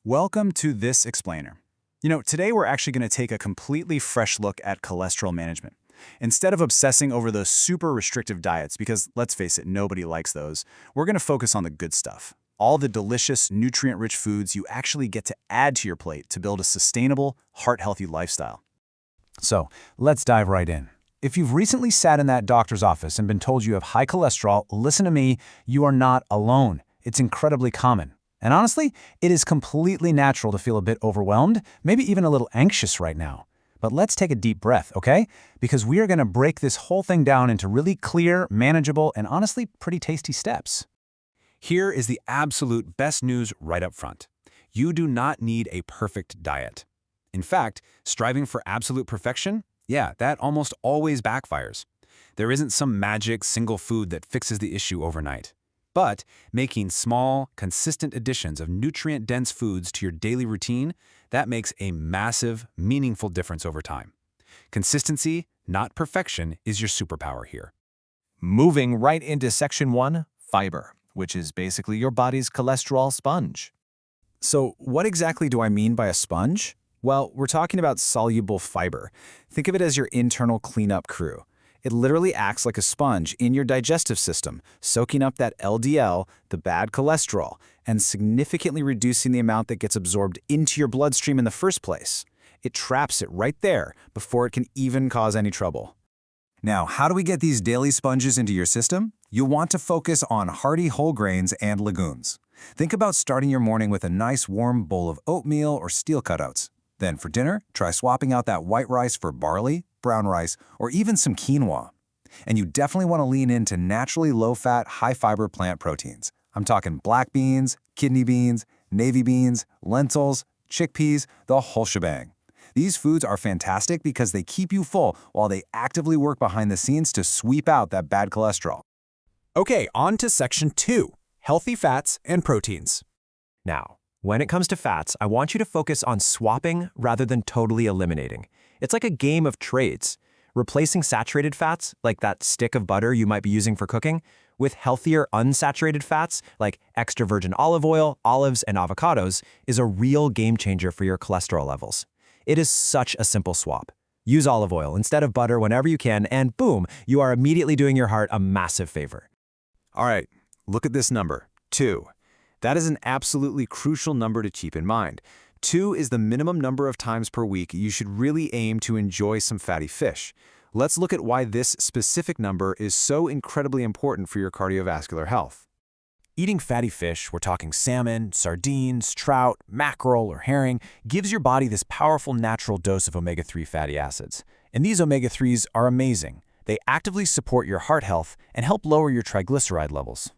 Welcome to This Explainer. Today we're actually going to take a completely fresh look at cholesterol management. Instead of obsessing over those super restrictive diets, because let's face it, nobody likes those, we're going to focus on the good stuff. All the delicious, nutrient-rich foods you actually get to add to your plate to build a sustainable, heart-healthy lifestyle. So, let's dive right in. If you've recently sat in that doctor's office and been told you have high cholesterol, listen to me, you are not alone. It's incredibly common. And honestly, it is completely natural to feel a bit overwhelmed, maybe even a little anxious right now. But let's take a deep breath, okay? Because we are going to break this whole thing down into really clear, manageable, and honestly pretty tasty steps. Here is the absolute best news right up front. You do not need a perfect diet. In fact, striving for absolute perfection, that almost always backfires. There isn't some magic single food that fixes the issue overnight. But making small, consistent additions of nutrient-dense foods to your daily routine, that makes a massive, meaningful difference over time. Consistency, not perfection, is your superpower here. Moving right into Section 1, fiber, which is basically your body's cholesterol sponge. So what exactly do I mean by a sponge? Well, we're talking about soluble fiber. Think of it as your internal cleanup crew. It literally acts like a sponge in your digestive system, soaking up that LDL, the bad cholesterol, and significantly reducing the amount that gets absorbed into your bloodstream in the first place. It traps it right there before it can even cause any trouble. Now, how do we get these daily sponges into your system? You'll want to focus on hearty whole grains and legumes. Think about starting your morning with a nice warm bowl of oatmeal or steel cutouts. Then for dinner, try swapping out that white rice for barley, brown rice, or even some quinoa. And you definitely want to lean into naturally low-fat, high-fiber plant proteins. I'm talking black beans, kidney beans, navy beans, lentils, chickpeas, the whole shebang. These foods are fantastic because they keep you full while they actively work behind the scenes to sweep out that bad cholesterol. Okay, on to Section 2, healthy fats and proteins. Now, when it comes to fats, I want you to focus on swapping rather than totally eliminating. It's like a game of trades. Replacing saturated fats, like that stick of butter you might be using for cooking, with healthier unsaturated fats, like extra virgin olive oil, olives, and avocados, is a real game changer for your cholesterol levels. It is such a simple swap. Use olive oil instead of butter whenever you can, and boom, you are immediately doing your heart a massive favor. All right, look at this number, 2. That is an absolutely crucial number to keep in mind. 2 is the minimum number of times per week you should really aim to enjoy some fatty fish. Let's look at why this specific number is so incredibly important for your cardiovascular health. Eating fatty fish, we're talking salmon, sardines, trout, mackerel, or herring, gives your body this powerful natural dose of omega-3 fatty acids. And these omega-3s are amazing. They actively support your heart health and help lower your triglyceride levels.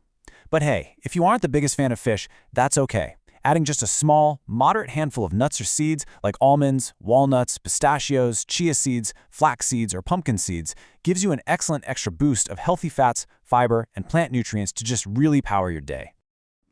But hey, if you aren't the biggest fan of fish, that's okay. Adding just a small, moderate handful of nuts or seeds like almonds, walnuts, pistachios, chia seeds, flax seeds, or pumpkin seeds gives you an excellent extra boost of healthy fats, fiber, and plant nutrients to just really power your day.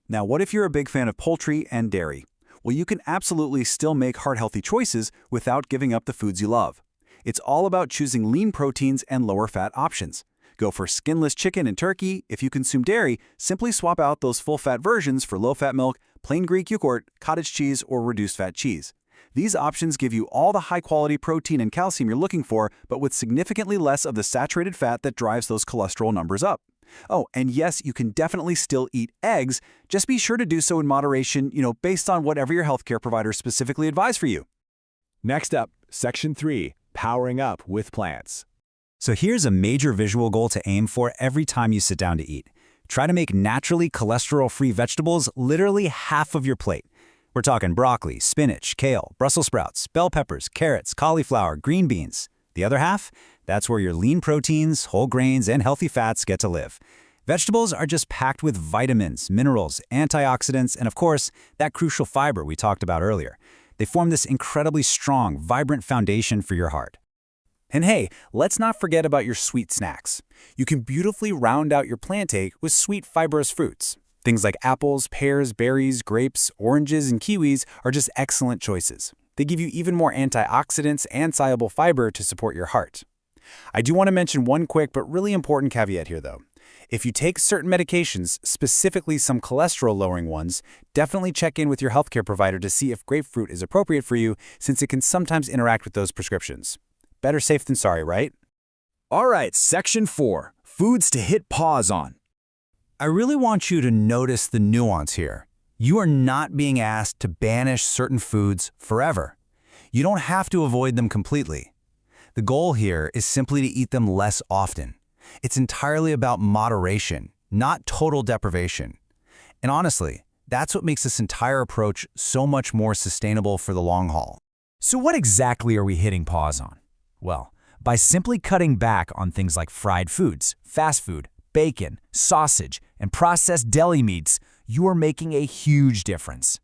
Now, what if you're a big fan of poultry and dairy? Well, you can absolutely still make heart-healthy choices without giving up the foods you love. It's all about choosing lean proteins and lower-fat options. Go for skinless chicken and turkey. If you consume dairy, simply swap out those full-fat versions for low-fat milk, plain Greek yogurt, cottage cheese, or reduced-fat cheese. These options give you all the high-quality protein and calcium you're looking for, but with significantly less of the saturated fat that drives those cholesterol numbers up. Oh, and yes, you can definitely still eat eggs. Just be sure to do so in moderation, based on whatever your healthcare provider specifically advised for you. Next up, Section 3, powering up with plants. So here's a major visual goal to aim for every time you sit down to eat. Try to make naturally cholesterol-free vegetables literally half of your plate. We're talking broccoli, spinach, kale, Brussels sprouts, bell peppers, carrots, cauliflower, green beans. The other half? That's where your lean proteins, whole grains, and healthy fats get to live. Vegetables are just packed with vitamins, minerals, antioxidants, and of course, that crucial fiber we talked about earlier. They form this incredibly strong, vibrant foundation for your heart. And hey, let's not forget about your sweet snacks. You can beautifully round out your plant take with sweet fibrous fruits. Things like apples, pears, berries, grapes, oranges, and kiwis are just excellent choices. They give you even more antioxidants and soluble fiber to support your heart. I do want to mention one quick but really important caveat here though. If you take certain medications, specifically some cholesterol-lowering ones, definitely check in with your healthcare provider to see if grapefruit is appropriate for you, since it can sometimes interact with those prescriptions. Better safe than sorry, right? All right, Section 4, Foods to hit pause on. I really want you to notice the nuance here. You are not being asked to banish certain foods forever. You don't have to avoid them completely. The goal here is simply to eat them less often. It's entirely about moderation, not total deprivation. And honestly, that's what makes this entire approach so much more sustainable for the long haul. So what exactly are we hitting pause on? Well, by simply cutting back on things like fried foods, fast food, bacon, sausage, and processed deli meats, you are making a huge difference.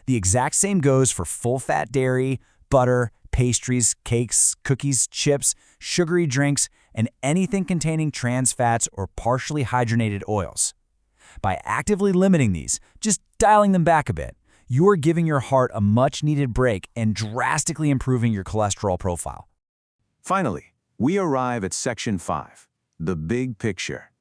The exact same goes for full-fat dairy, butter, pastries, cakes, cookies, chips, sugary drinks, and anything containing trans fats or partially hydrogenated oils. By actively limiting these, just dialing them back a bit, you are giving your heart a much-needed break and drastically improving your cholesterol profile. Finally, we arrive at Section 5, the big picture.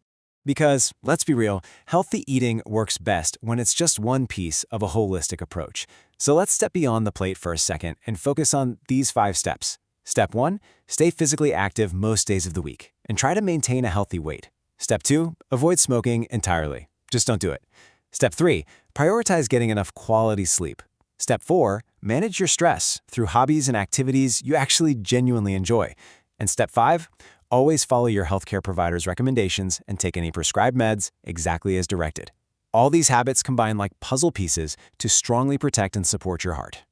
Because, let's be real, healthy eating works best when it's just one piece of a holistic approach. So let's step beyond the plate for a second and focus on these 5 steps. Step 1, stay physically active most days of the week and try to maintain a healthy weight. Step 2, avoid smoking entirely. Just don't do it. Step 3, prioritize getting enough quality sleep. Step 4, manage your stress through hobbies and activities you actually genuinely enjoy. And Step 5, always follow your healthcare provider's recommendations and take any prescribed meds exactly as directed. All these habits combine like puzzle pieces to strongly protect and support your heart.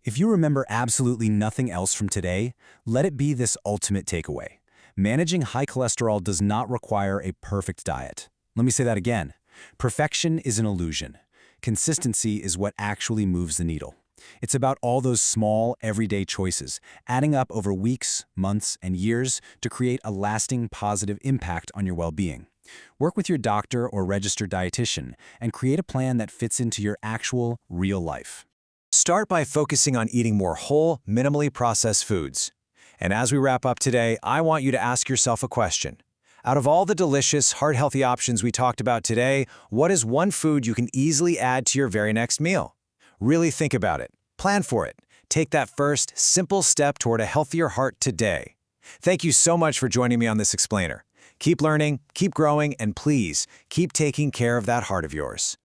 If you remember absolutely nothing else from today, let it be this ultimate takeaway. Managing high cholesterol does not require a perfect diet. Let me say that again. Perfection is an illusion. Consistency is what actually moves the needle. It's about all those small, everyday choices, adding up over weeks, months, and years to create a lasting positive impact on your well-being. Work with your doctor or registered dietitian and create a plan that fits into your actual, real life. Start by focusing on eating more whole, minimally processed foods. And as we wrap up today, I want you to ask yourself a question. Out of all the delicious, heart-healthy options we talked about today, what is one food you can easily add to your very next meal? Really think about it. Plan for it. Take that first, simple step toward a healthier heart today. Thank you so much for joining me on this explainer. Keep learning, keep growing, and please, keep taking care of that heart of yours.